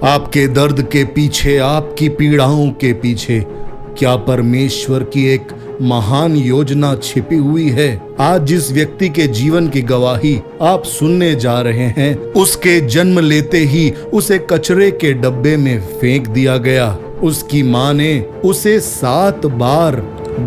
आपके दर्द के पीछे, आपकी पीड़ाओं के पीछे क्या परमेश्वर की एक महान योजना छिपी हुई है। आज जिस व्यक्ति के जीवन की गवाही आप सुनने जा रहे हैं, उसके जन्म लेते ही उसे कचरे के डब्बे में फेंक दिया गया। उसकी मां ने उसे 7 बार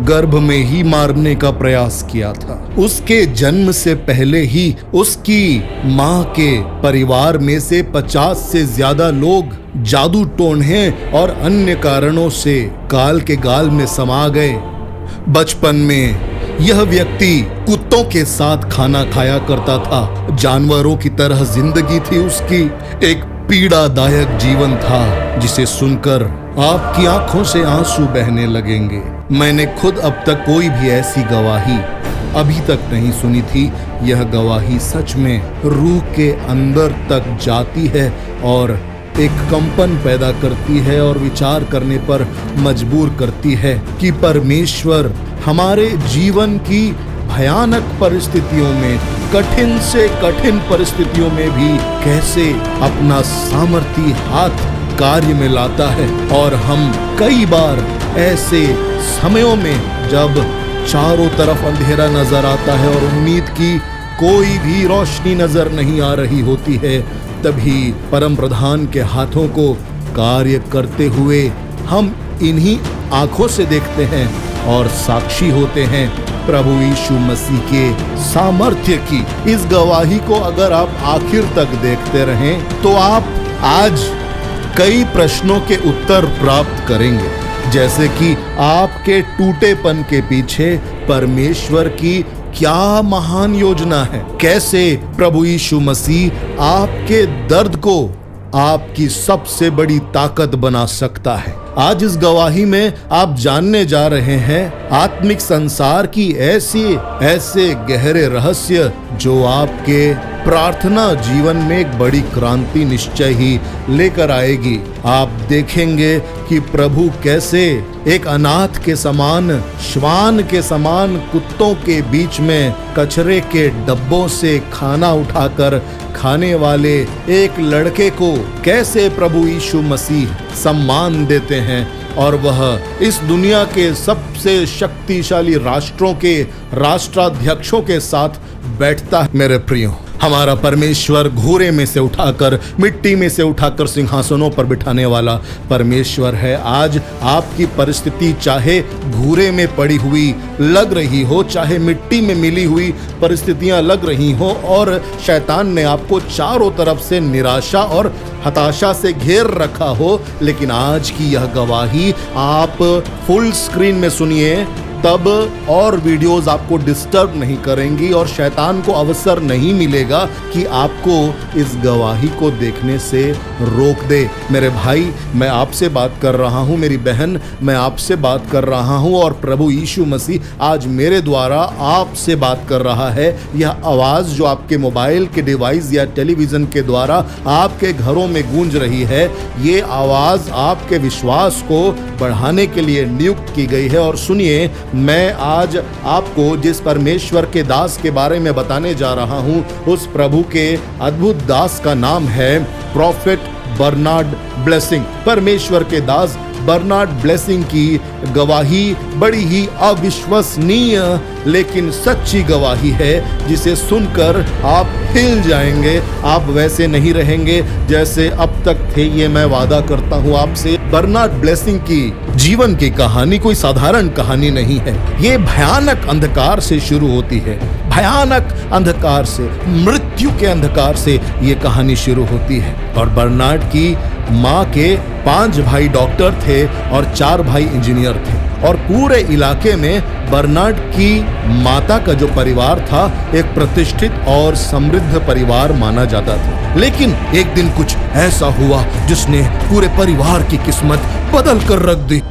गर्भ में ही मारने का प्रयास किया था। उसके जन्म से पहले ही उसकी मां के परिवार में से 50 से ज्यादा लोग जादू टोने और अन्य कारणों से काल के गाल में समा गए। बचपन में यह व्यक्ति कुत्तों के साथ खाना खाया करता था। जानवरों की तरह जिंदगी थी उसकी। एक पीड़ादायक जीवन था जिसे सुनकर आपकी आंखों से आंसू बहने लगेंगे। मैंने खुद अब तक कोई भी ऐसी गवाही अभी तक नहीं सुनी थी। यह गवाही सच में रूह के अंदर तक जाती है और एक कंपन पैदा करती है और विचार करने पर मजबूर करती है कि परमेश्वर हमारे जीवन की भयानक परिस्थितियों में, कठिन से कठिन परिस्थितियों में भी कैसे अपना सामर्थी हाथ कार्य में लाता है। और हम कई बार ऐसे समयों में जब चारों तरफ अंधेरा नजर आता है और उम्मीद की कोई भी रोशनी नजर नहीं आ रही होती है, तभी परम प्रधान के हाथों को कार्य करते हुए हम इन्हीं आंखों से देखते हैं और साक्षी होते हैं प्रभु यीशु मसीह के सामर्थ्य की। इस गवाही को अगर आप आखिर तक देखते रहें तो आप आज कई प्रश्नों के उत्तर प्राप्त करेंगे, जैसे कि आपके टूटेपन के पीछे परमेश्वर की क्या महान योजना है, कैसे प्रभु यीशु मसीह आपके दर्द को आपकी सबसे बड़ी ताकत बना सकता है। आज इस गवाही में आप जानने जा रहे हैं आत्मिक संसार की ऐसे गहरे रहस्य जो आपके प्रार्थना जीवन में एक बड़ी क्रांति निश्चय ही लेकर आएगी। आप देखेंगे कि प्रभु कैसे एक अनाथ के समान, श्वान के समान कुत्तों के बीच में कचरे के डब्बों से खाना उठाकर खाने वाले एक लड़के को कैसे प्रभु यीशु मसीह सम्मान देते हैं और वह इस दुनिया के सबसे शक्तिशाली राष्ट्रों के राष्ट्राध्यक्षों के साथ बैठता है। मेरे प्रियो, हमारा परमेश्वर घूरे में से उठाकर, मिट्टी में से उठाकर सिंहासनों पर बिठाने वाला परमेश्वर है। आज आपकी परिस्थिति चाहे घूरे में पड़ी हुई लग रही हो, चाहे मिट्टी में मिली हुई परिस्थितियां लग रही हो और शैतान ने आपको चारों तरफ से निराशा और हताशा से घेर रखा हो, लेकिन आज की यह गवाही आप फुल स्क्रीन में सुनिए, तब और वीडियोस आपको डिस्टर्ब नहीं करेंगी और शैतान को अवसर नहीं मिलेगा कि आपको इस गवाही को देखने से रोक दे। मेरे भाई, मैं आपसे बात कर रहा हूँ, मेरी बहन, मैं आपसे बात कर रहा हूँ और प्रभु यीशु मसीह आज मेरे द्वारा आपसे बात कर रहा है। यह आवाज़ जो आपके मोबाइल के डिवाइस या टेलीविज़न के द्वारा आपके घरों में गूंज रही है, ये आवाज़ आपके विश्वास को बढ़ाने के लिए नियुक्त की गई है। और सुनिए, मैं आज आपको जिस परमेश्वर के दास के बारे में बताने जा रहा हूं, उस प्रभु के अद्भुत दास का नाम है प्रॉफेट बर्नार्ड ब्लेसिंग। परमेश्वर के दास बर्नार्ड ब्लेसिंग की गवाही बड़ी ही अविश्वसनीय लेकिन सच्ची गवाही है, जिसे सुनकर आप हिल जाएंगे। आप वैसे नहीं रहेंगे जैसे अब तक थे, ये मैं वादा करता हूँ आपसे। बर्नार्ड ब्लेसिंग की जीवन की कहानी कोई साधारण कहानी नहीं है। ये भयानक अंधकार से शुरू होती है, भयानक अंधकार से, मृत्यु के अंधकार से ये कहानी शुरू होती है। और बर्नार्ड की माँ के 5 भाई डॉक्टर थे और 4 भाई इंजीनियर थे और पूरे इलाके में बर्नार्ड की माता का जो परिवार था एक प्रतिष्ठित और समृद्ध परिवार माना जाता था। लेकिन एक दिन कुछ ऐसा हुआ जिसने पूरे परिवार की किस्मत बदल कर रख दी।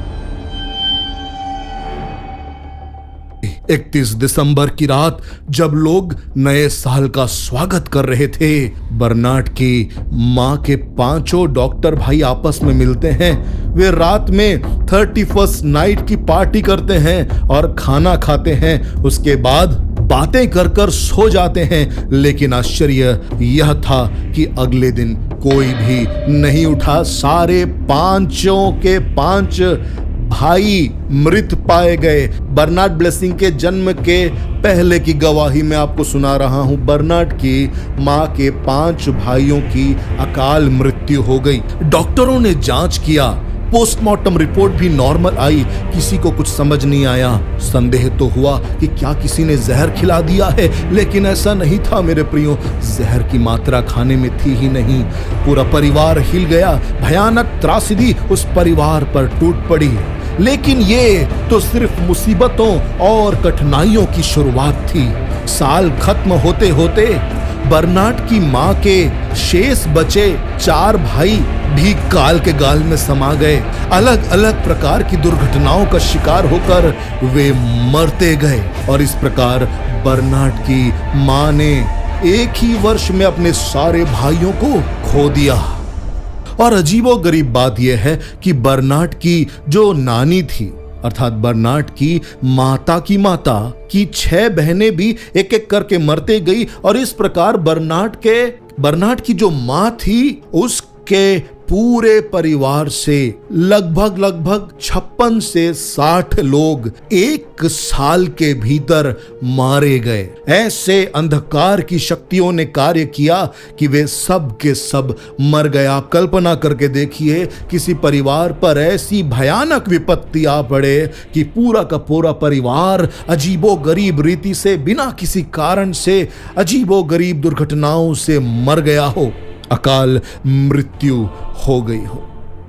31 दिसंबर की रात जब लोग नए साल का स्वागत कर रहे थे, बर्नार्ड की मां के 5 डॉक्टर भाई आपस में मिलते हैं। वे रात में 31st नाइट की पार्टी करते हैं और खाना खाते हैं। उसके बाद बातें कर कर सो जाते हैं, लेकिन आश्चर्य यह था कि अगले दिन कोई भी नहीं उठा। सारे पांचों के पांच भाई मृत पाए गए। बर्नार्ड ब्लेसिंग के जन्म के पहले की गवाही मैं आपको सुना रहा हूं। बर्नार्ड की मां के 5 भाइयों की अकाल मृत्यु हो गई। डॉक्टरों ने जांच किया, पोस्टमार्टम रिपोर्ट भी नॉर्मल आई, किसी को कुछ समझ नहीं आया। संदेह तो हुआ कि क्या किसी ने जहर खिला दिया है, लेकिन ऐसा नहीं था मेरे प्रियो। जहर की मात्रा खाने में थी ही नहीं। पूरा परिवार हिल गया। भयानक त्रासदी उस परिवार पर टूट पड़ी। लेकिन ये तो सिर्फ मुसीबतों और कठिनाइयों की शुरुआत थी। साल खत्म होते होते बर्नार्ड की मां के शेष बचे 4 भाई भी काल के गाल में समा गए। अलग अलग प्रकार की दुर्घटनाओं का शिकार होकर वे मरते गए। और इस प्रकार बर्नार्ड की मां ने एक ही वर्ष में अपने सारे भाइयों को खो दिया। और अजीबोगरीब बात यह है कि बर्नार्ड की जो नानी थी, अर्थात बर्नार्ड की माता की 6 बहनें भी एक एक करके मरते गई। और इस प्रकार बर्नार्ड की जो मां थी, उसके पूरे परिवार से लगभग 56 से 60 लोग 1 साल के भीतर मारे गए। ऐसे अंधकार की शक्तियों ने कार्य किया कि वे सब के सब मर गए। आप कल्पना करके देखिए, किसी परिवार पर ऐसी भयानक विपत्ति आ पड़े कि पूरा का पूरा परिवार अजीबोगरीब रीति से, बिना किसी कारण से, अजीबोगरीब दुर्घटनाओं से मर गया हो, अकाल मृत्यु हो गई हो।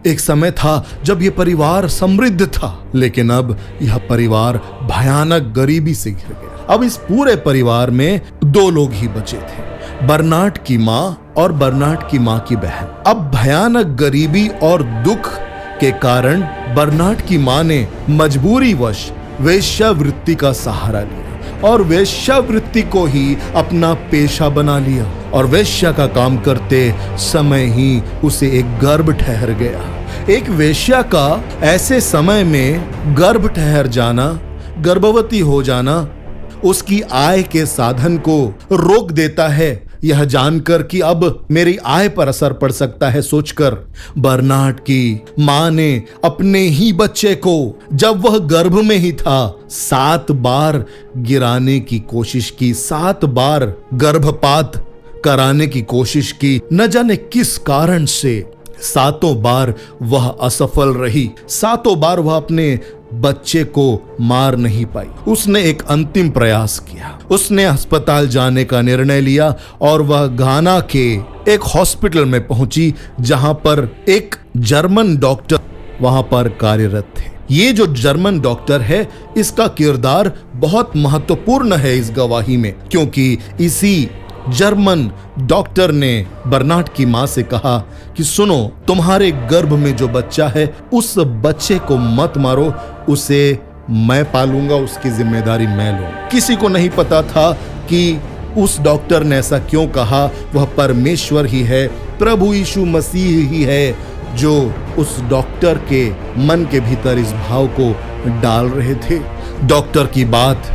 एक समय था जब यह परिवार समृद्ध था, लेकिन अब यह परिवार भयानक गरीबी से घिर गया। अब इस पूरे परिवार में 2 लोग ही बचे थे, बर्नार्ड की मां और बर्नार्ड की मां की बहन। अब भयानक गरीबी और दुख के कारण बर्नार्ड की मां ने मजबूरीवश वेश्यावृत्ति का सहारा लिया और वेश्यावृत्ति को ही अपना पेशा बना लिया। और वेश्या का काम करते समय ही उसे एक गर्भ ठहर गया। एक वेश्या का ऐसे समय में गर्भ ठहर जाना, गर्भवती हो जाना, उसकी आय के साधन को रोक देता है। यह जानकर कि अब मेरी आय पर असर पड़ सकता है सोचकर बर्नार्ड की मां ने अपने ही बच्चे को, जब वह गर्भ में ही था, 7 बार गिराने की कोशिश की, 7 बार गर्भपात कराने की कोशिश की। न जाने किस कारण से 7 बार वह असफल रही। 7 बार वह अपने बच्चे को मार नहीं पाई। उसने एक अंतिम प्रयास किया। उसने अस्पताल जाने का निर्णय लिया और वह घाना के एक हॉस्पिटल में पहुंची, जहां पर एक जर्मन डॉक्टर वहां पर कार्यरत थे। ये जो जर्मन डॉक्टर है, इसका किरदार बहुत महत्वपूर्ण है इस गवाही में, क्योंकि इसी जर्मन डॉक्टर ने बर्नार्ड की मां से कहा कि सुनो, तुम्हारे गर्भ में जो बच्चा है, उस बच्चे को मत मारो, उसे मैं पालूंगा, उसकी जिम्मेदारी मैं लूंगा। किसी को नहीं पता था कि उस डॉक्टर ने ऐसा क्यों कहा। वह परमेश्वर ही है, प्रभु यीशु मसीह ही है, जो उस डॉक्टर के मन के भीतर इस भाव को डाल रहे थे। डॉक्टर की बात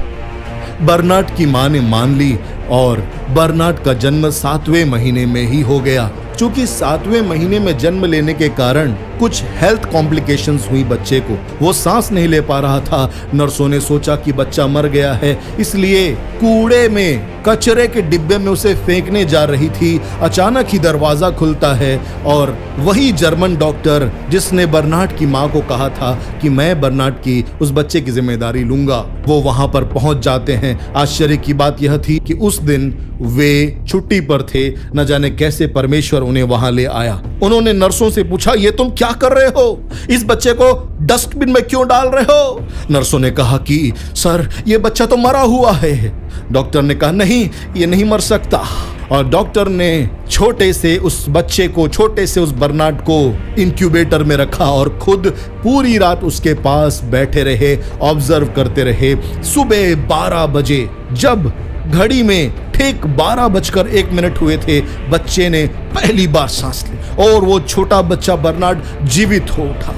बर्नार्ड की मां ने मान ली और बर्नार्ड का जन्म 7वें महीने में ही हो गया। चूंकि 7वें महीने में जन्म लेने के कारण कुछ हेल्थ कॉम्प्लिकेशंस हुई बच्चे को, वो सांस नहीं ले पा रहा था। नर्सों ने सोचा कि बच्चा मर गया है, इसलिए कूड़े में, कचरे के डिब्बे में उसे फेंकने जा रही थी। अचानक ही दरवाजा खुलता है और वही जर्मन डॉक्टर जिसने बर्नार्ड की मां को कहा था कि मैं बर्नार्ड की उस बच्चे की जिम्मेदारी लूंगा, वो वहां पर पहुंच जाते हैं। आश्चर्य की बात यह थी कि उस दिन वे छुट्टी पर थे। न जाने कैसे परमेश्वर उन्हें वहां ले आया। उन्होंने नर्सों से पूछा, ये तुम क्या कर रहे हो? इस बच्चे को डस्टबिन में क्यों डाल रहे हो? नर्सों ने कहा कि सर, ये बच्चा तो मरा हुआ है। डॉक्टर ने कहा, नहीं, ये नहीं मर सकता। और डॉक्टर ने छोटे से उस बच्चे को, छोटे से उस बर्नार्ड को इंक्यूबेटर में रखा और खुद पूरी रात उसके पास बैठे रहे, ऑब्जर्व करते रहे। सुबह 12 बजे जब घड़ी में ठीक 12:01 हुए थे, बच्चे ने पहली बार सांस ली और वो छोटा बच्चा बर्नार्ड जीवित हो उठा।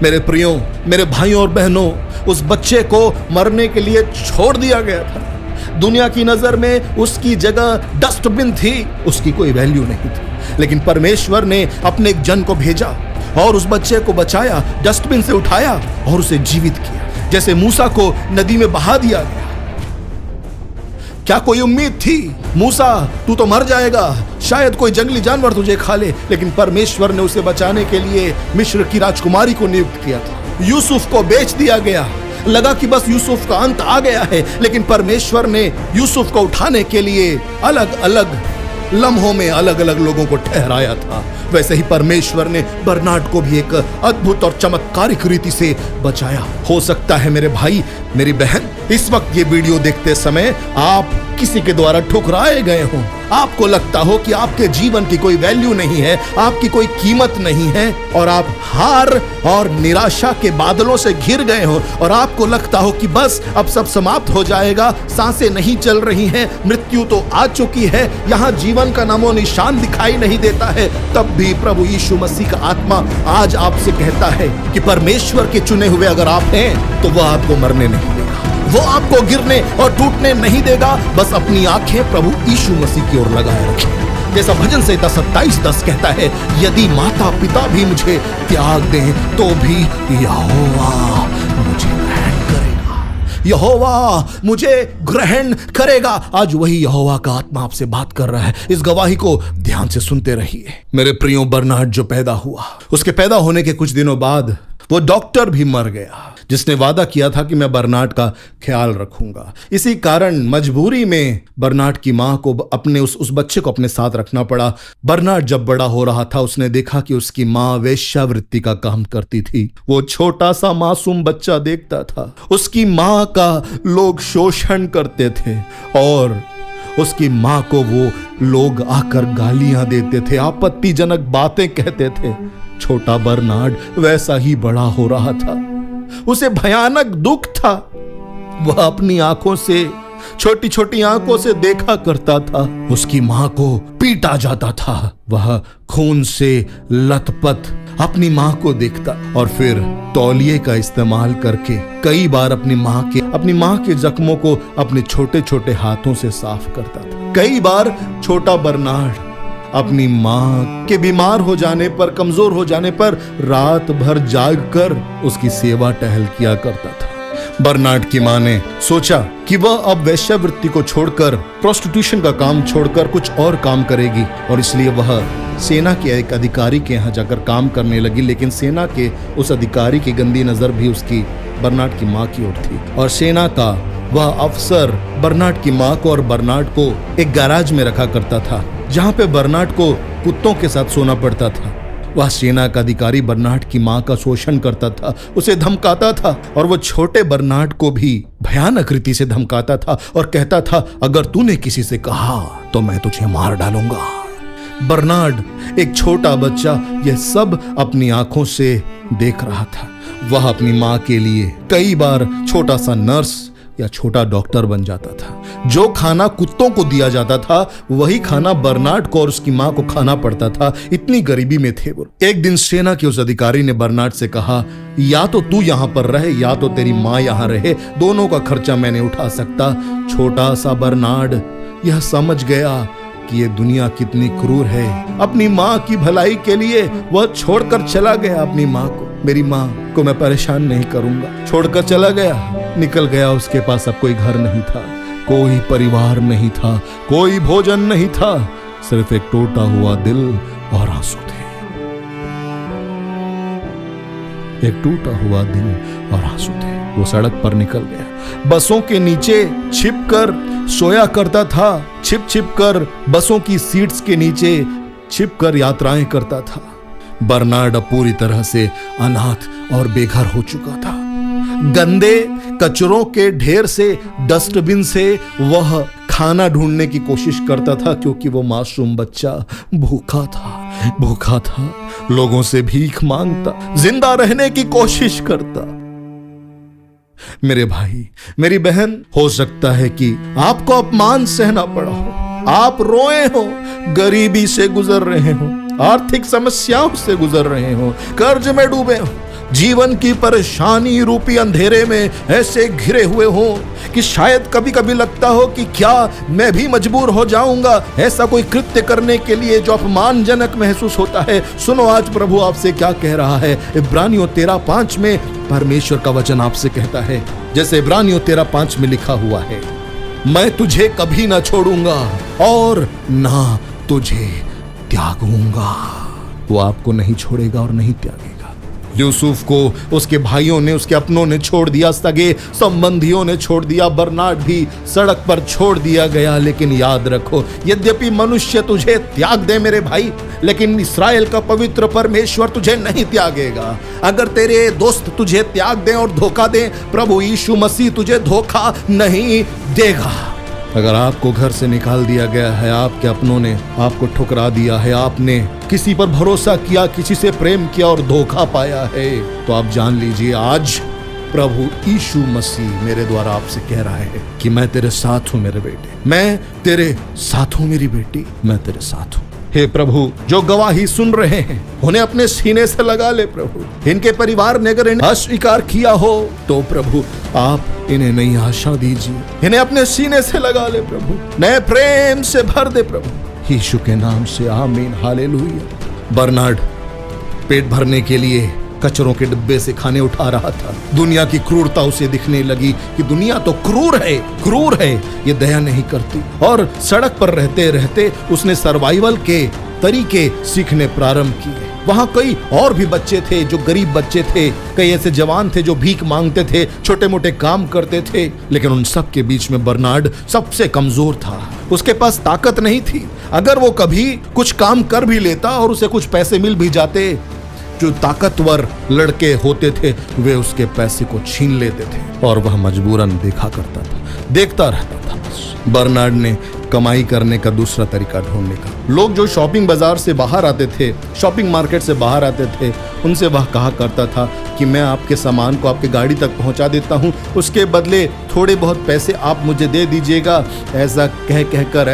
मेरे प्रियो, मेरे भाइयों और बहनों, उस बच्चे को मरने के लिए छोड़ दिया गया था, दुनिया की नजर में उसकी जगह डस्टबिन थी, उसकी कोई वैल्यू नहीं थी। लेकिन परमेश्वर ने अपने एक जन को भेजा और उस बच्चे को बचाया, डस्टबिन से उठाया और उसे जीवित किया। जैसे मूसा को नदी में बहा दिया गया। क्या कोई उम्मीद थी? मूसा तू तो मर जाएगा, शायद कोई जंगली जानवर तुझे खा ले। लेकिन परमेश्वर ने उसे बचाने के लिए मिस्र की राजकुमारी को नियुक्त किया था। यूसुफ को बेच दिया गया, लगा कि बस यूसुफ का अंत आ गया है। लेकिन परमेश्वर ने यूसुफ को उठाने के लिए अलग अलग लम्हों में अलग अलग लोगों को ठहराया था। वैसे ही परमेश्वर ने बर्नार्ड को भी एक अद्भुत और चमत्कारिक रीति से बचाया। हो सकता है मेरे भाई, मेरी बहन, इस वक्त ये वीडियो देखते समय आप किसी के द्वारा ठुकराए गए हो। आपको लगता हो कि आपके जीवन की कोई वैल्यू नहीं है, आपकी कोई कीमत नहीं है और आप हार और निराशा के बादलों से घिर गए हो और आपको लगता हो कि बस अब सब समाप्त हो जाएगा, सांसें नहीं चल रही हैं, मृत्यु तो आ चुकी है, यहाँ जीवन का नामो निशान दिखाई नहीं देता है। तब भी प्रभु यीशु मसीह का आत्मा आज आपसे कहता है कि परमेश्वर के चुने हुए अगर आप हैं तो वह आपको मरने नहीं देगा, वो आपको गिरने और टूटने नहीं देगा। बस अपनी आंखें प्रभु यीशु मसीह की ओर लगाए रखें। जैसा भजन संहिता 27:10 कहता है, यदि माता पिता भी मुझे त्याग दें तो भी यहोवा मुझे ग्रहण करेगा, यहोवा मुझे ग्रहण करेगा। आज वही यहोवा का आत्मा आपसे बात कर रहा है। इस गवाही को ध्यान से सुनते रहिए। मेरे प्रियो, बर्नार्ड जो पैदा हुआ, उसके पैदा होने के कुछ दिनों बाद वो डॉक्टर भी मर गया जिसने वादा किया था कि मैं बर्नार्ड का ख्याल रखूंगा। इसी कारण मजबूरी में बर्नार्ड की मां को अपने उस बच्चे को अपने साथ रखना पड़ा। बर्नार्ड जब बड़ा हो रहा था उसने देखा कि उसकी मां वेश्यावृत्ति का काम करती थी। वो छोटा सा मासूम बच्चा देखता था, उसकी मां का लोग शोषण करते थे और उसकी मां को वो लोग आकर गालियां देते थे, आपत्तिजनक बातें कहते थे। छोटा बर्नार्ड वैसा ही बड़ा हो रहा था। उसे भयानक दुख था। वह अपनी आंखों से, छोटी छोटी आंखों से देखा करता था उसकी मां को पीटा जाता था। वह खून से लथपथ अपनी मां को देखता और फिर तौलिए का इस्तेमाल करके कई बार अपनी मां के जख्मों को अपने छोटे छोटे हाथों से साफ करता था। कई बार छोटा बर्नार्ड अपनी मां के बीमार हो जाने पर, कमजोर हो जाने पर रात भर जागकर उसकी सेवा टहल किया करता था। बर्नार्ड की मां ने सोचा कि वह अब वेश्यावृत्ति को छोड़कर, प्रोस्टिट्यूशन का काम छोड़कर कुछ और काम करेगी और इसलिए वह सेना के एक अधिकारी के यहाँ जाकर काम करने लगी। लेकिन सेना के उस अधिकारी की गंदी नजर भी उसकी बर्नार्ड की मां की ओर थी और सेना का वह अफसर बर्नार्ड की मां को और बर्नार्ड को एक गैराज में रखा करता था जहां पे बर्नार्ड को कुत्तों के साथ सोना पड़ता था। वह सेना का अधिकारी बर्नार्ड की मां का शोषण करता था, उसे धमकाता था और वो छोटे बर्नार्ड को भी भयानक रीति से धमकाता था और कहता था, अगर तूने किसी से कहा तो मैं तुझे मार डालूंगा। बर्नार्ड एक छोटा बच्चा यह सब अपनी आंखों से देख रहा था। वह अपनी मां के लिए कई बार छोटा सा नर्स या छोटा डॉक्टर बन जाता था। जो खाना कुत्तों को दिया जाता था वही खाना बर्नार्ड को और उसकी मां को खाना पड़ता था। इतनी गरीबी में थे वो। एक दिन सेना के उस अधिकारी ने बर्नार्ड से कहा, या तो तू यहां पर रहे या तो तेरी मां यहां रहे, दोनों का खर्चा मैं नहीं उठा सकता। छोटा सा बर्नार्ड यह समझ गया कि ये दुनिया कितनी क्रूर है। अपनी मां की भलाई के लिए वह छोड़कर चला गया अपनी मां को। मेरी मां को मैं परेशान नहीं करूंगा, छोड़कर चला गया, निकल गया। उसके पास अब कोई घर नहीं था, कोई परिवार नहीं था, कोई भोजन नहीं था, सिर्फ एक टूटा हुआ दिल और आंसू थे। एक टूटा हुआ दिल और आंसू थे। वो सड़क पर निकल गया, बसों के नीचे छिपकर सोया करता था, छिप कर बसों की सीट्स के नीचे छिपकर यात्राएं करता था। बर्नार्ड पूरी तरह से अनाथ और बेघर हो चुका था। गंदे कचरों के ढेर से, डस्टबिन से वह खाना ढूंढने की कोशिश करता था क्योंकि वो मासूम बच्चा भूखा था, लोगों से भीख मांगता, जिंदा रहने की कोशिश करता। मेरे भाई, मेरी बहन, हो सकता है कि आपको अपमान सहना पड़ा हो, आप रोए हो, गरीबी से गुजर रहे हो, आर्थिक समस्याओं से गुजर रहे हो, कर्ज में डूबे हो, जीवन की परेशानी रूपी अंधेरे में ऐसे घिरे हुए हो कि शायद कभी कभी लगता हो कि क्या मैं भी मजबूर हो जाऊंगा ऐसा कोई कृत्य करने के लिए जो अपमानजनक महसूस होता है। सुनो आज प्रभु आपसे क्या कह रहा है। इब्रानियों 13:5 में परमेश्वर का वचन आपसे कहता है, जैसे इब्रानियों 13:5 में लिखा हुआ है, मैं तुझे कभी ना छोड़ूंगा और ना तुझे त्यागूंगा। वो आपको नहीं छोड़ेगा और नहीं त्यागेगा। यूसुफ को उसके भाइयों ने, उसके अपनों ने छोड़ दिया, सगे संबंधियों ने छोड़ दिया, बरनार्ड भी सड़क पर छोड़ दिया गया। लेकिन याद रखो, यद्यपि मनुष्य तुझे त्याग दे मेरे भाई, लेकिन इस्राएल का पवित्र परमेश्वर तुझे नहीं त्यागेगा। अगर तेरे दोस्त तुझे त्याग दें और धोखा दें, प्रभु यीशु मसीह तुझे धोखा नहीं देगा। अगर आपको घर से निकाल दिया गया है, आपके अपनों ने आपको ठुकरा दिया है, आपने किसी पर भरोसा किया, किसी से प्रेम किया और धोखा पाया है, तो आप जान लीजिए आज प्रभु यीशु मसीह मेरे द्वारा आपसे कह रहा है कि मैं तेरे साथ हूं मेरे बेटे, मैं तेरे साथ हूं मेरी बेटी, मैं तेरे साथ हूं। हे प्रभु, जो गवाही सुन रहे हैं उन्हें अपने सीने से लगा ले प्रभु। इनके परिवार ने अगर इन्हें अस्वीकार किया हो तो प्रभु आप इन्हें नई आशा दीजिए, इन्हें अपने सीने से लगा ले प्रभु, नए प्रेम से भर दे प्रभु, यीशु के नाम से आमीन, हालेलुया। बरनार्ड पेट भरने के लिए कचरों के डिब्बे से खाने उठा रहा था। दुनिया की क्रूरता उसे दिखने लगी कि दुनिया तो क्रूर है, ये दया नहीं करती। और सड़क पर रहते रहते उसने सर्वाइवल के तरीके सीखने प्रारंभ किए। वहां कई और भी बच्चे थे जो गरीब बच्चे थे, कई ऐसे जवान थे जो भीख मांगते थे, छोटे मोटे काम करते थे, लेकिन उन सब के बीच में बरनार्ड सबसे कमजोर था। उसके पास ताकत नहीं थी। अगर वो कभी कुछ काम कर भी लेता और उसे कुछ पैसे मिल भी जाते, जो ताकतवर लड़के होते थे वे उसके पैसे को छीन लेते थे और वह मजबूरन देखता रहता था। बरनार्ड ने कमाई करने का दूसरा तरीका ढूंढने का। लोग जो शॉपिंग बाजार से बाहर आते थे, शॉपिंग मार्केट से बाहर आते थे, उनसे वह कहा करता था कि मैं आपके सामान को आपके गाड़ी तक पहुंचा देता हूं, उसके बदले थोड़े बहुत पैसे आप मुझे दे दीजिएगा। ऐसा कहकर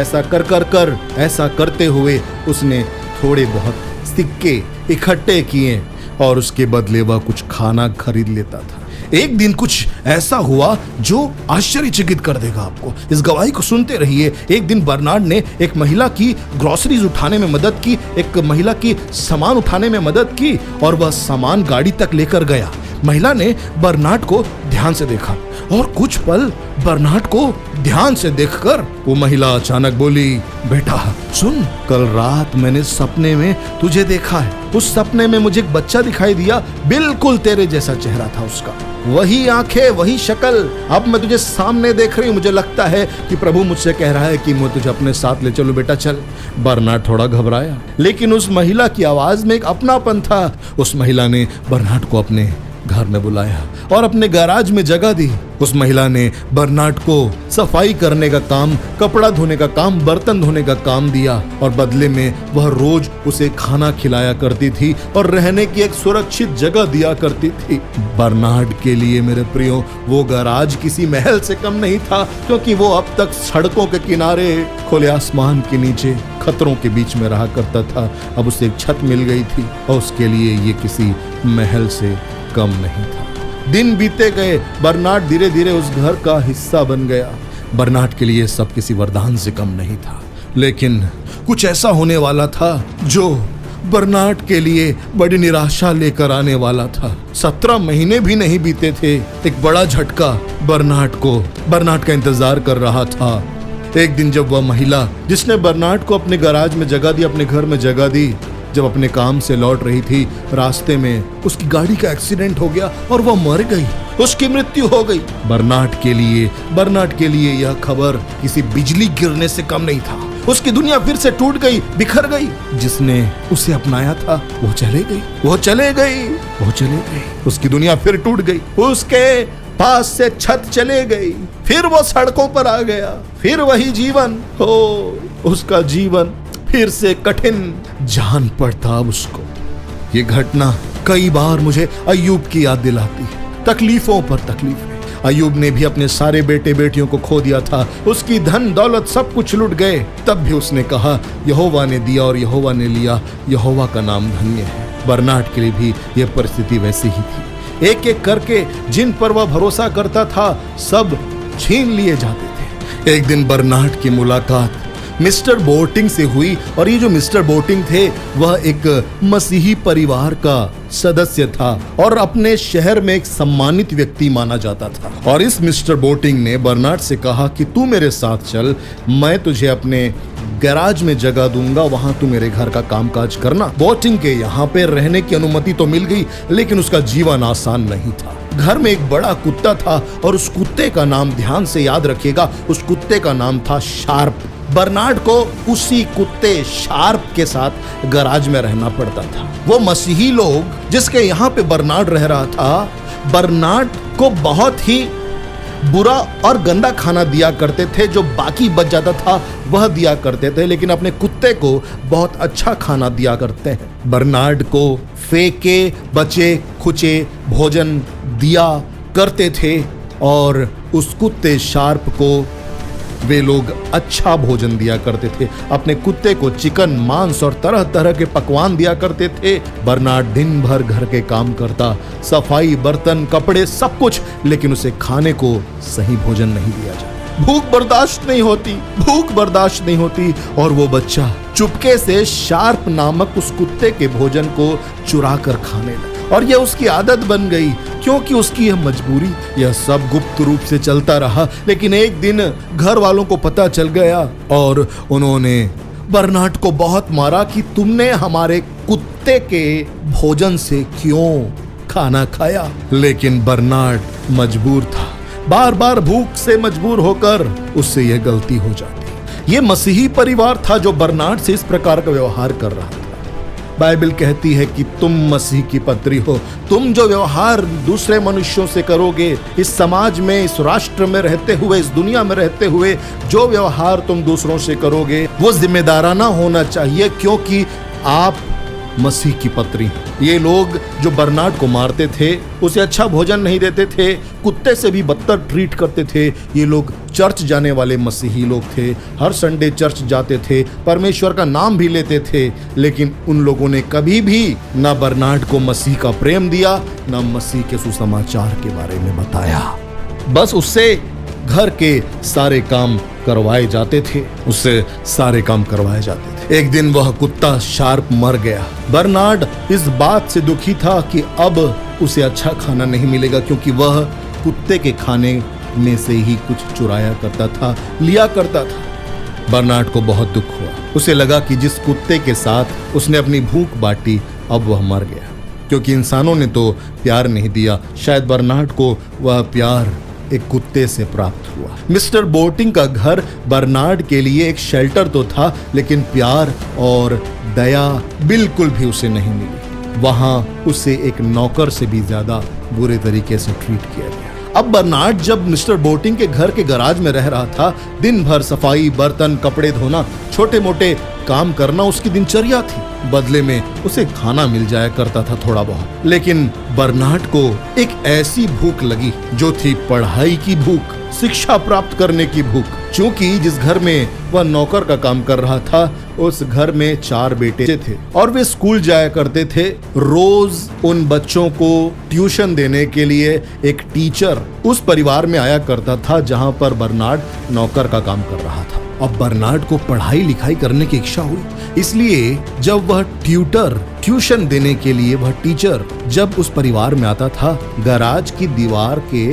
ऐसा करते हुए उसने थोड़े बहुत सिक्के इकट्ठे किए और उसके बदले वह कुछ खाना खरीद लेता था। एक दिन कुछ ऐसा हुआ जो आश्चर्यचकित कर देगा आपको। इस गवाही को सुनते रहिए। एक दिन बरनार्ड ने एक महिला की ग्रोसरीज उठाने में मदद की, एक महिला की सामान उठाने में मदद की और वह सामान गाड़ी तक लेकर गया। महिला ने बरनार्ड को ध्यान से देखा और कुछ पल बरनार्ड को ध्यान से देखकर वो महिला अचानक बोली, बेटा सुन, कल रात मैंने सपने में तुझे देखा है। उस सपने में मुझे एक बच्चा दिखाई दिया, बिल्कुल तेरे जैसा चेहरा था उसका, वही आंखें, वही शक्ल। अब मैं तुझे सामने देख रही हूँ, मुझे लगता है कि प्रभु मुझसे कह रहा है कि मैं तुझे अपने साथ ले चलूं, बेटा चल। बरनार्ड थोड़ा घबराया, लेकिन उस महिला की आवाज में एक अपनापन था। उस महिला ने बरनार्ड को अपने घर में बुलाया और अपने गैराज में जगह दी। उस महिला ने बरनार्ड को सफाई करने का काम, कपड़ा धोने का काम, बर्तन धोने का काम दिया और बदले में वह रोज उसे खाना खिलाया करती थी और रहने की एक सुरक्षित जगह दिया करती थी। बरनार्ड के लिए मेरे प्रियो वो गैराज किसी महल से कम नहीं था, क्योंकि वो अब तक सड़कों के किनारे, खुले आसमान के नीचे, खतरों के बीच में रहा करता था। अब उसे एक छत मिल गई थी और उसके लिए ये किसी महल से कम नहीं था। दिन बीते गए, बरनार्ड धीरे धीरे उस घर का हिस्सा बन गया। बरनार्ड के लिए सब किसी वरदान से कम नहीं था, लेकिन कुछ ऐसा होने वाला था जो बरनार्ड के लिए बड़ी निराशा लेकर आने वाला था। 17 महीने भी नहीं बीते थे, एक बड़ा झटका बरनार्ड का इंतजार कर रहा था। एक दिन जब वह महिला जिसने बरनार्ड को अपने गैराज में जगह दी, अपने घर में जगह दी, जब अपने काम से लौट रही थी, रास्ते में उसकी गाड़ी का एक्सीडेंट हो गया और वह मर गई, उसकी मृत्यु हो गई। बरनार्ड के लिए यह खबर किसी बिजली गिरने से कम नहीं था। उसकी दुनिया फिर से टूट गई, बिखर गई। जिसने उसे अपनाया था वो चले गई। उसकी दुनिया फिर टूट गई, उसके पास से छत चले गई, फिर वो सड़कों पर आ गया, फिर वही जीवन हो, उसका जीवन फिर से कठिन जान पड़ता उसको। ये घटना कई बार मुझे अय्यूब की याद दिलाती है, तकलीफों पर तकलीफें। अय्यूब ने भी अपने सारे बेटे बेटियों को खो दिया था, उसकी धन दौलत सब कुछ लुट गए, तब भी उसने कहा यहोवा ने दिया और यहोवा ने लिया, यहोवा का नाम धन्य है। बरनार्ड के लिए भी यह परिस्थिति वैसी ही थी। एक एक करके जिन पर वह भरोसा करता था सब छीन लिए जाते थे। एक दिन बर्नार्ड की मुलाकात मिस्टर बोटिंग से हुई और ये जो मिस्टर बोटिंग थे वह एक मसीही परिवार का सदस्य था और अपने शहर में एक सम्मानित व्यक्ति माना जाता था। और इस मिस्टर बोटिंग ने बर्नार्ड से कहा कि तू मेरे साथ चल, मैं तुझे अपने गैराज में जगह दूंगा, वहां तू मेरे घर का कामकाज करना। बोटिंग के यहाँ पे रहने की अनुमति तो मिल गई, लेकिन उसका जीवन आसान नहीं था। घर में एक बड़ा कुत्ता था और उस कुत्ते का नाम, ध्यान से याद रखिएगा, उस कुत्ते का नाम था शार्प। बर्नार्ड को उसी कुत्ते शार्प के साथ गैराज में रहना पड़ता था। वो मसीही लोग जिसके यहाँ पे बर्नार्ड रह रहा था, बर्नार्ड को बहुत ही बुरा और गंदा खाना दिया करते थे। जो बाकी बच जाता था वह दिया करते थे, लेकिन अपने कुत्ते को बहुत अच्छा खाना दिया करते हैं। बर्नार्ड को फेंके बचे खुचे भोजन दिया करते थे और उस कुत्ते शार्प को वे लोग अच्छा भोजन दिया करते थे। अपने कुत्ते को चिकन, मांस और तरह तरह के पकवान दिया करते थे। बर्नार्ड दिन भर घर के काम करता, सफाई, बर्तन, कपड़े, सब कुछ, लेकिन उसे खाने को सही भोजन नहीं दिया जाता। भूख बर्दाश्त नहीं होती और वो बच्चा चुपके से शार्प नामक उस कुत्ते के भोजन को चुरा कर खाने लगा। और यह उसकी आदत बन गई, क्योंकि उसकी यह मजबूरी। यह सब गुप्त रूप से चलता रहा, लेकिन एक दिन घर वालों को पता चल गया और उन्होंने बर्नार्ड को बहुत मारा कि तुमने हमारे कुत्ते के भोजन से क्यों खाना खाया। लेकिन बर्नार्ड मजबूर था, बार बार भूख से मजबूर होकर उससे यह गलती हो जाती। यह मसीही परिवार था जो बर्नार्ड से इस प्रकार का व्यवहार कर रहा था। बाइबल कहती है कि तुम मसीह की पत्री हो। तुम जो व्यवहार दूसरे मनुष्यों से करोगे, इस समाज में, इस राष्ट्र में रहते हुए, इस दुनिया में रहते हुए जो व्यवहार तुम दूसरों से करोगे वो जिम्मेदाराना होना चाहिए, क्योंकि आप मसीह की पत्री। ये लोग जो बर्नार्ड को मारते थे, उसे अच्छा भोजन नहीं देते थे, कुत्ते से भी बदतर ट्रीट करते थे। ये लोग चर्च जाने वाले मसीही लोग थे, हर संडे चर्च जाते थे, परमेश्वर का नाम भी लेते थे, लेकिन उन लोगों ने कभी भी ना बर्नार्ड को मसीह का प्रेम दिया, ना मसीह के सुसमाचार के बारे में बताया। बस उससे घर के सारे काम करवाए जाते थे, एक दिन वह कुत्ता शार्प मर गया। बर्नार्ड इस बात से दुखी था कि अब उसे अच्छा खाना नहीं मिलेगा, क्योंकि वह कुत्ते के खाने में से ही कुछ चुराया करता था, लिया करता था। बर्नार्ड को बहुत दुख हुआ। उसे लगा कि जिस कुत्ते के साथ उसने अपनी भूख बांटी, अब वह मर गया, क्योंकि इंसानों ने तो प्यार नहीं दिया। शायद बर्नार्ड को वह प्यार एक कुत्ते से प्राप्त हुआ। मिस्टर बोटिंग का घर बर्नार्ड के लिए एक शेल्टर तो था, लेकिन प्यार और दया बिल्कुल भी उसे नहीं मिली। वहां उसे एक नौकर से भी ज्यादा बुरे तरीके से ट्रीट किया गया। अब बर्नार्ड जब मिस्टर बोटिंग के घर के गैराज में रह रहा था, दिन भर सफाई, बर्तन, कपड़े धोना, छोटे मोटे काम करना उसकी दिनचर्या थी। बदले में उसे खाना मिल जाया करता था थोड़ा बहुत। लेकिन बर्नार्ड को एक ऐसी भूख लगी जो थी पढ़ाई की भूख, शिक्षा प्राप्त करने की भूख। क्योंकि जिस घर में वह नौकर का काम कर रहा था, उस घर में 4 बेटे थे और वे स्कूल जाया करते थे। रोज उन बच्चों को ट्यूशन देने के लिए एक टीचर उस परिवार में आया करता था जहां पर बर्नार्ड नौकर का काम कर रहा था। अब बर्नार्ड को पढ़ाई लिखाई करने की इच्छा हुई, इसलिए जब वह ट्यूशन देने के लिए वह टीचर जब उस परिवार में आता था, गैराज की दीवार के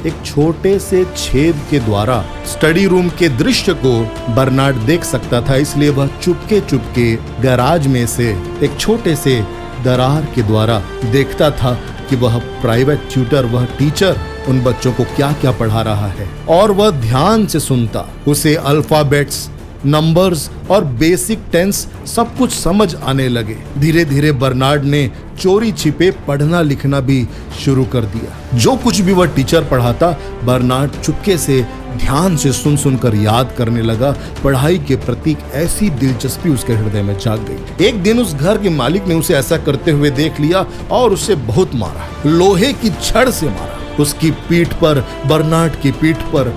एक छोटे से छेद के द्वारा स्टडी रूम के दृश्य को बर्नार्ड देख सकता था। इसलिए वह चुपके गैराज में से एक छोटे से दरार के द्वारा देखता था कि वह प्राइवेट ट्यूटर, वह टीचर उन बच्चों को क्या क्या पढ़ा रहा है, और वह ध्यान से सुनता। उसे अल्फाबेट्स, नंबर्स और बेसिक टेंस सब कुछ समझ आने लगे। धीरे धीरे बर्नार्ड ने चोरी छिपे पढ़ना लिखना भी शुरू कर दिया। जो कुछ भी वह टीचर पढ़ाता, बर्नार्ड चुपके से ध्यान से सुन सुनकर याद करने लगा। पढ़ाई के प्रति ऐसी दिलचस्पी उसके हृदय में जाग गई। एक दिन उस घर के मालिक ने उसे ऐसा करते हुए देख लिया और उसे बहुत मारा, लोहे की छड़ से मारा। उसकी पीठ पर, बर्नार्ड की पीठ पर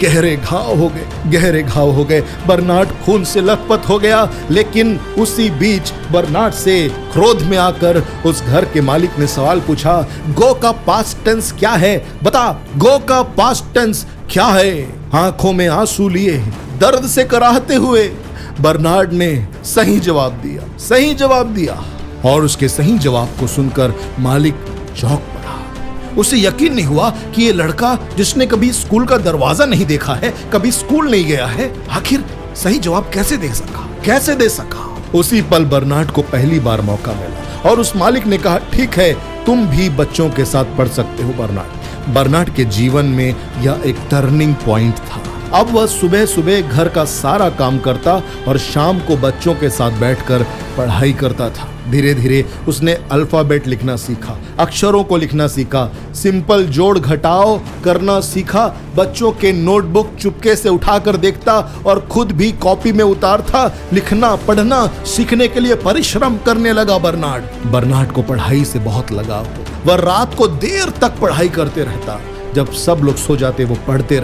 गहरे घाव हो गए। बर्नार्ड खून से लथपथ हो गया। लेकिन उसी बीच बर्नार्ड से क्रोध में आकर उस घर के मालिक ने सवाल पूछा, गो का पास्ट टेंस क्या है? बता, गो का पास्ट टेंस क्या है? आंखों में आंसू लिए दर्द से कराहते हुए बर्नार्ड ने सही जवाब दिया। और उसके सही जवाब को सुनकर मालिक चौंक पड़ा। उसे यकीन नहीं हुआ कि ये लड़का, जिसने कभी स्कूल का दरवाजा नहीं देखा है, कभी स्कूल नहीं गया है, आखिर सही जवाब कैसे दे सका। उसी पल बर्नार्ड को पहली बार मौका मिला और उस मालिक ने कहा, ठीक है, तुम भी बच्चों के साथ पढ़ सकते हो बर्नार्ड। बर्नार्ड के जीवन में यह एक टर्निंग पॉइंट था। अब वह सुबह सुबह घर का सारा काम करता और शाम को बच्चों के साथ बैठकर पढ़ाई करता था। धीरे धीरे उसने अल्फाबेट लिखना सीखा, अक्षरों को लिखना सीखा, सिंपल जोड़ घटाव करना सीखा। बच्चों के नोटबुक चुपके से उठाकर देखता और खुद भी कॉपी में उतारता। लिखना पढ़ना सीखने के लिए परिश्रम करने लगा बर्नार्ड को पढ़ाई से बहुत लगाव हो। वह रात को देर तक पढ़ाई करते रहता। जब सब लोग सो जाते वो पढ़ते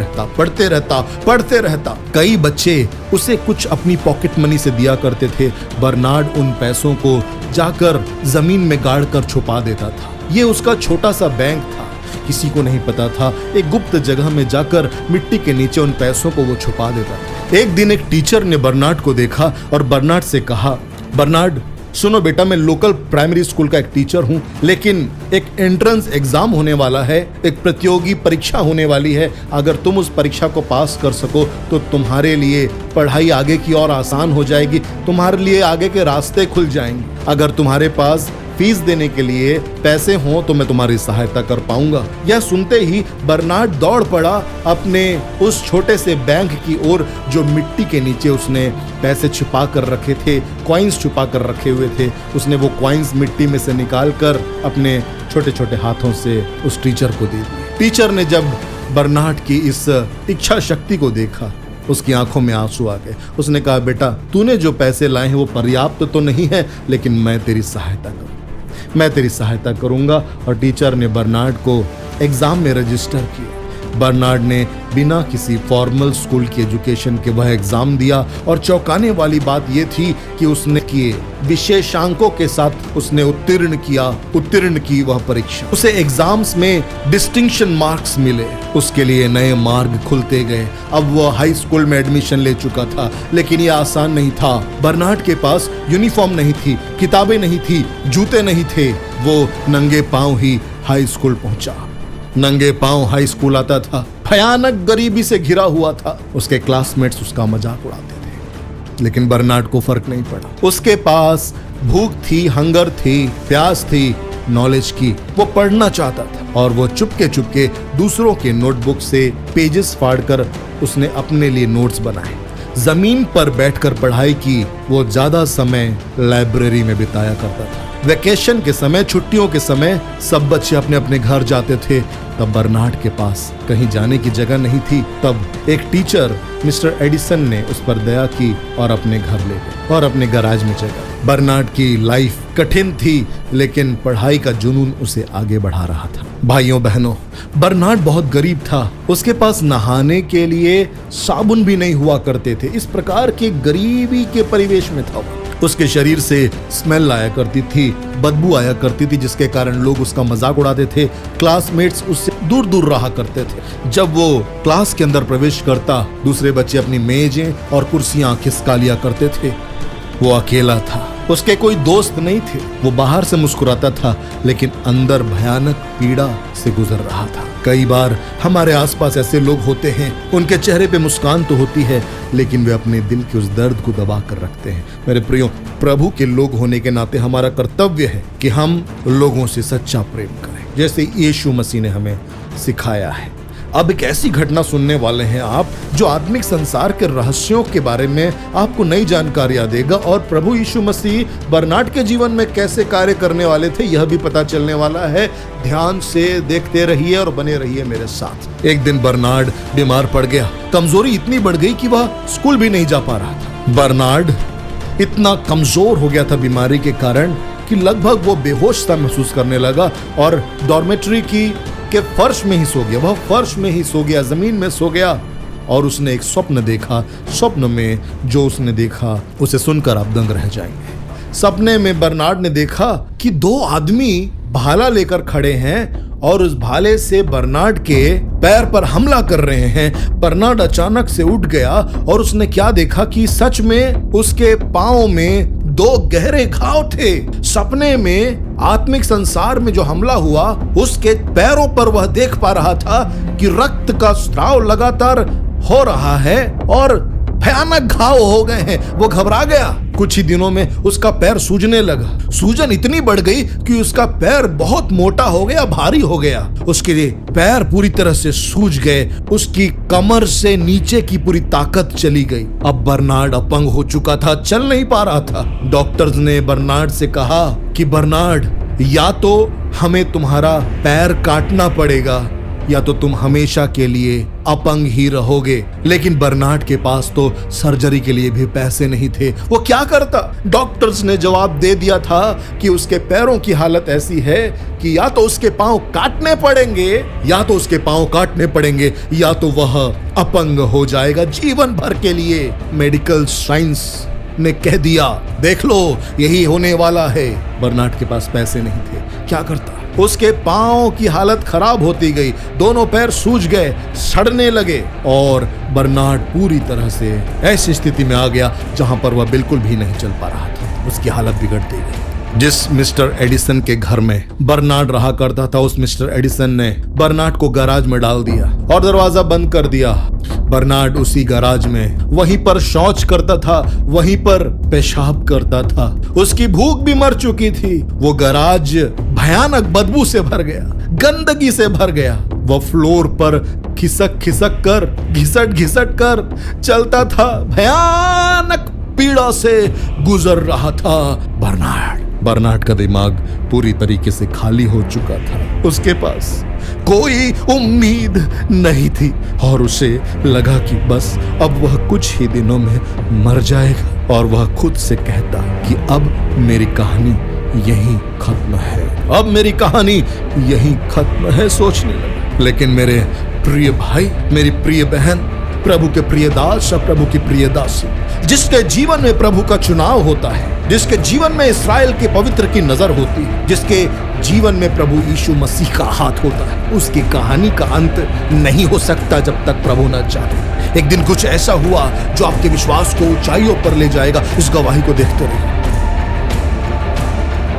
रहता। कई बच्चे उसे कुछ अपनी पॉकेट मनी से दिया करते थे। बर्नार्ड उन पैसों को जाकर जमीन में गाड़ कर छुपा देता था। ये उसका छोटा सा बैंक था। किसी को नहीं पता था। एक गुप्त जगह में जाकर मिट्टी के नीचे उन पैसों को वो छुपा देता था। एक दिन एक टीचर ने बर्नार्ड को देखा और बर्नार्ड से कहा, बर्नार्ड सुनो बेटा, मैं लोकल प्राइमरी स्कूल का एक टीचर हूं, लेकिन एक एंट्रेंस एग्जाम होने वाला है, एक प्रतियोगी परीक्षा होने वाली है। अगर तुम उस परीक्षा को पास कर सको तो तुम्हारे लिए पढ़ाई आगे की और आसान हो जाएगी, तुम्हारे लिए आगे के रास्ते खुल जाएंगे। अगर तुम्हारे पास फीस देने के लिए पैसे हों तो मैं तुम्हारी सहायता कर पाऊंगा। यह सुनते ही बर्नार्ड दौड़ पड़ा अपने उस छोटे से बैंक की ओर जो मिट्टी के नीचे उसने पैसे छुपा कर रखे थे, कॉइन्स छुपा कर रखे हुए थे। उसने वो कॉइन्स मिट्टी में से निकाल कर अपने छोटे छोटे हाथों से उस टीचर को दे दिए। टीचर ने जब बर्नार्ड की इस इच्छा शक्ति को देखा, उसकी आंखों में आंसू आ गए। उसने कहा, बेटा तूने जो पैसे लाए हैं वो पर्याप्त तो नहीं है, लेकिन मैं तेरी सहायता करूंगा। और टीचर ने बर्नार्ड को एग्जाम में रजिस्टर किया। बर्नार्ड ने बिना किसी फॉर्मल स्कूल की एजुकेशन के वह एग्जाम दिया और चौंकाने वाली बात यह थी कि उसने किए विशेषांकों के साथ उसने उत्तीर्ण की वह परीक्षा। उसे एग्जाम्स में डिस्टिंक्शन मार्क्स मिले। उसके लिए नए मार्ग खुलते गए। अब वह हाई स्कूल में एडमिशन ले चुका था, लेकिन यह आसान नहीं था। बर्नार्ड के पास यूनिफॉर्म नहीं थी, किताबें नहीं थी, जूते नहीं थे। वो नंगे पांव ही हाई स्कूल पहुंचा। नंगे पांव हाई स्कूल आता था। भयानक गरीबी से घिरा हुआ था। उसके क्लासमेट्स उसका मजाक उड़ाते थे, लेकिन बर्नार्ड को फर्क नहीं पड़ा। उसके पास भूख थी, हंगर थी, प्यास थी नॉलेज की। वो पढ़ना चाहता था और वो चुपके दूसरों के नोटबुक से पेजेस फाड़कर उसने अपने लिए नोट्स बनाए। जमीन पर बैठकर पढ़ाई की। वो ज्यादा समय लाइब्रेरी में बिताया करता था। वेकेशन के समय, छुट्टियों के समय सब बच्चे अपने अपने घर जाते थे। तब बर्नार्ड के पास कहीं जाने की जगह नहीं थी। तब एक टीचर मिस्टर एडिसन ने उस पर दया की और अपने घर ले गए और अपने गैराज में जगह। बर्नार्ड की लाइफ कठिन थी, लेकिन पढ़ाई का जुनून उसे आगे बढ़ा रहा था। भाइयों बहनों, बर्नार्ड बहुत गरीब था। उसके पास नहाने के लिए साबुन भी नहीं हुआ करते थे। इस प्रकार की गरीबी के परिवेश में था। उसके शरीर से स्मेल आया करती थी, बदबू आया करती थी, जिसके कारण लोग उसका मजाक उड़ाते थे। क्लासमेट्स उससे दूर दूर रहा करते थे। जब वो क्लास के अंदर प्रवेश करता, दूसरे बच्चे अपनी मेजें और कुर्सियां खिसका लिया करते थे। वो अकेला था, उसके कोई दोस्त नहीं थे। वो बाहर से मुस्कुराता था, लेकिन अंदर भयानक पीड़ा से गुजर रहा था। कई बार हमारे आसपास ऐसे लोग होते हैं, उनके चेहरे पे मुस्कान तो होती है, लेकिन वे अपने दिल के उस दर्द को दबा कर रखते हैं। मेरे प्रियो, प्रभु के लोग होने के नाते हमारा कर्तव्य है कि हम लोगों से सच्चा प्रेम करें, जैसे यीशु मसीह ने हमें सिखाया है। अब एक ऐसी घटना सुनने वाले हैं आप, जो आत्मिक संसार के रहस्यों के बारे में आपको नई जानकारियां देगा और प्रभु यीशु मसीह बर्नार्ड के जीवन में कैसे कार्य करने वाले थे, यह भी पता चलने वाला है। ध्यान से देखते रहिए और बने रहिए मेरे साथ। एक दिन बर्नार्ड बीमार पड़ गया। कमजोरी इतनी बढ़ गई कि वह स्कूल भी नहीं जा पा रहा था। बर्नार्ड इतना कमजोर हो गया था बीमारी के कारण कि लगभग वो बेहोश सा महसूस करने लगा और डॉर्मेट्री के फर्श में ही सो गया। वह फर्श में ही सो गया, जमीन में सो गया। और उसने एक स्वप्न देखा। स्वप्न में जो उसने देखा उसे सुनकर आप दंग रह जाएंगे। सपने में बर्नार्ड ने देखा कि दो आदमी भाला लेकर खड़े हैं और उस भाले से बर्नार्ड के पैर पर हमला कर रहे हैं। बर्नार्ड अचानक से उठ गया और उसने क्या देखा कि सच में उसके पांव में दो गहरे घाव थे। सपने में आत्मिक संसार में जो हमला हुआ उसके पैरों पर वह देख पा रहा था कि रक्त का स्राव लगातार हो रहा है और भयानक घाव हो गए हैं। वो घबरा गया। कुछ ही दिनों में उसका पैर सूजने लगा। सूजन इतनी बढ़ गई कि उसका पैर बहुत मोटा हो गया, भारी हो गया। उसके पैर पूरी तरह से सूज गए। उसकी कमर से नीचे की पूरी ताकत चली गई। अब बर्नार्ड अपंग हो चुका था, चल नहीं पा रहा था। डॉक्टर्स ने बर्नार्ड से कहा कि बर्नार्ड, या तो हमें तुम्हारा पैर काटना पड़ेगा या तो तुम हमेशा के लिए अपंग ही रहोगे। लेकिन बर्नार्ड के पास तो सर्जरी के लिए भी पैसे नहीं थे। वो क्या करता? डॉक्टर्स ने जवाब दे दिया था कि उसके पैरों की हालत ऐसी है कि या तो उसके पांव काटने पड़ेंगे या तो वह अपंग हो जाएगा जीवन भर के लिए। मेडिकल साइंस ने कह दिया, देख लो यही होने वाला है। बर्नार्ड के पास पैसे नहीं थे, क्या करता? उसके पांव की हालत खराब होती गई। दोनों पैर सूज गए, सड़ने लगे और बर्नार्ड पूरी तरह से ऐसी स्थिति में आ गया जहां पर वह बिल्कुल भी नहीं चल पा रहा था। उसकी हालत बिगड़ती गई। जिस मिस्टर एडिसन के घर में बर्नार्ड रहा करता था, उस मिस्टर एडिसन ने बर्नार्ड को गैराज में डाल दिया और दरवाजा बंद कर दिया। बर्नार्ड उसी गैराज में वहीं पर शौच करता था, वहीं पर पेशाब करता था। उसकी भूख भी मर चुकी थी। वो गैराज भयानक बदबू से भर गया, गंदगी से भर गया। वह फ्लोर पर खिसक खिसक कर, घिसट कर चलता था। भयानक पीड़ा से गुजर रहा था बर्नार्ड का दिमाग पूरी तरीके से खाली हो चुका था। उसके पास कोई उम्मीद नहीं थी और उसे लगा कि बस अब वह कुछ ही दिनों में मर जाएगा। और वह खुद से कहता कि अब मेरी कहानी यहीं खत्म है, अब मेरी कहानी यहीं खत्म है, सोचने लगा। लेकिन मेरे प्रिय भाई, मेरी प्रिय बहन, प्रभु के प्रिय दास और प्रभु की प्रिय दासी, जिसके जीवन में प्रभु का चुनाव होता है, जिसके जीवन में इस्राएल के पवित्र की नजर होती है, जिसके जीवन में प्रभु यीशु मसीह का हाथ होता है, उसकी कहानी का अंत नहीं हो सकता जब तक प्रभु न चाहे। एक दिन कुछ ऐसा हुआ जो आपके विश्वास को ऊंचाइयों पर ले जाएगा। इस गवाही को देखते रहिए।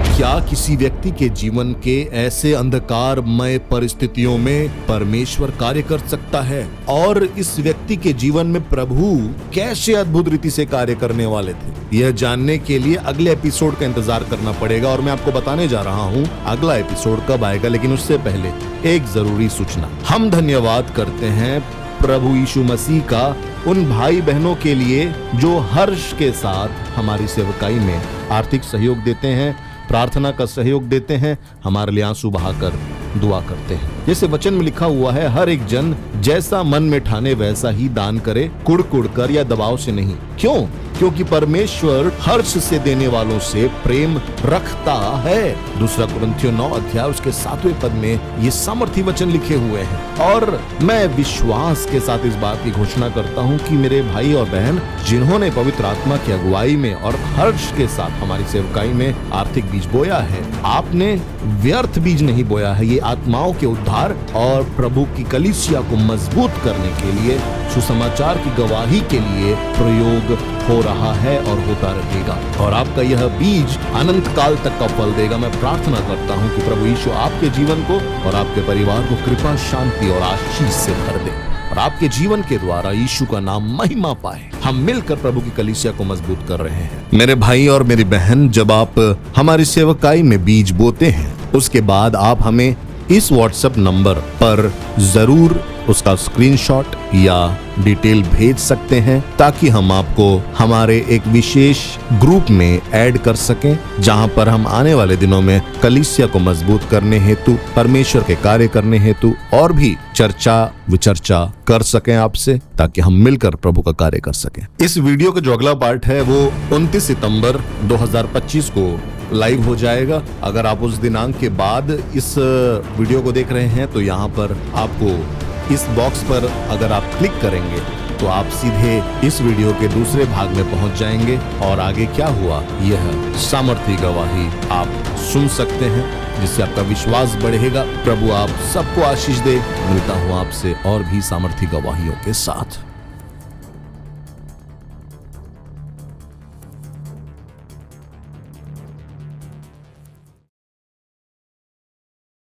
क्या किसी व्यक्ति के जीवन के ऐसे अंधकारमय परिस्थितियों में परमेश्वर कार्य कर सकता है? और इस व्यक्ति के जीवन में प्रभु कैसे अद्भुत रीति से कार्य करने वाले थे? यह जानने के लिए अगले एपिसोड का इंतजार करना पड़ेगा और मैं आपको बताने जा रहा हूं अगला एपिसोड कब आएगा। लेकिन उससे पहले एक जरूरी सूचना। हम धन्यवाद करते हैं प्रभु यीशु मसीह का उन भाई बहनों के लिए जो हर्ष के साथ हमारी सेवकाई में आर्थिक सहयोग देते हैं, प्रार्थना का सहयोग देते हैं, हमारे लिए आंसू बहाकर दुआ करते हैं। जैसे वचन में लिखा हुआ है, हर एक जन जैसा मन में ठाने वैसा ही दान करे, कुड़ कर या दबाव से नहीं। क्यों? क्योंकि परमेश्वर हर्ष से देने वालों से प्रेम रखता है। दूसरा कुरिन्थियों 9 अध्याय उसके 7वें पद में ये सामर्थी वचन लिखे हुए हैं। और मैं विश्वास के साथ इस बात की घोषणा करता हूँ कि मेरे भाई और बहन जिन्होंने पवित्र आत्मा की अगुवाई में और हर्ष के साथ हमारी सेवकाई में आर्थिक बीज बोया है, आपने व्यर्थ बीज नहीं बोया है। ये आत्माओं के उद्धार और प्रभु की कलीसिया को मजबूत करने के लिए, सुसमाचार की गवाही के लिए प्रयोग हो रहा है और होता रहेगा। और आपका यह बीज अनंत काल तक का फल देगा। मैं प्रार्थना करता हूँ कि प्रभु यीशु आपके जीवन को और आपके परिवार को कृपा, शांति और आशीष से भर दे और आपके जीवन के द्वारा यीशु का नाम महिमा पाए। हम मिलकर प्रभु की कलीसिया को मजबूत कर रहे हैं। मेरे भाई और मेरी बहन, जब आप हमारी सेवकाई में बीज बोते हैं, उसके बाद आप हमें इस व्हाट्सएप नंबर पर जरूर उसका स्क्रीनशॉट या डिटेल भेज सकते हैं ताकि हम आपको हमारे एक विशेष ग्रुप में ऐड कर सकें, जहां पर हम आने वाले दिनों में कलीसिया को मजबूत करने हेतु, परमेश्वर के कार्य करने हेतु और भी चर्चा विचर्चा कर सकें आपसे, ताकि हम मिलकर प्रभु का कार्य कर सकें। इस वीडियो का जो अगला पार्ट है वो 29 सितंबर 2025 को लाइव हो जाएगा। अगर आप उस दिनांक के बाद इस वीडियो को देख रहे हैं तो यहाँ पर आपको इस बॉक्स पर अगर आप क्लिक करेंगे तो आप सीधे इस वीडियो के दूसरे भाग में पहुंच जाएंगे और आगे क्या हुआ यह सामर्थी गवाही आप सुन सकते हैं, जिससे आपका विश्वास बढ़ेगा। प्रभु आप सबको आशीष दे। मिलता हूं आपसे और भी सामर्थी गवाहियों के साथ।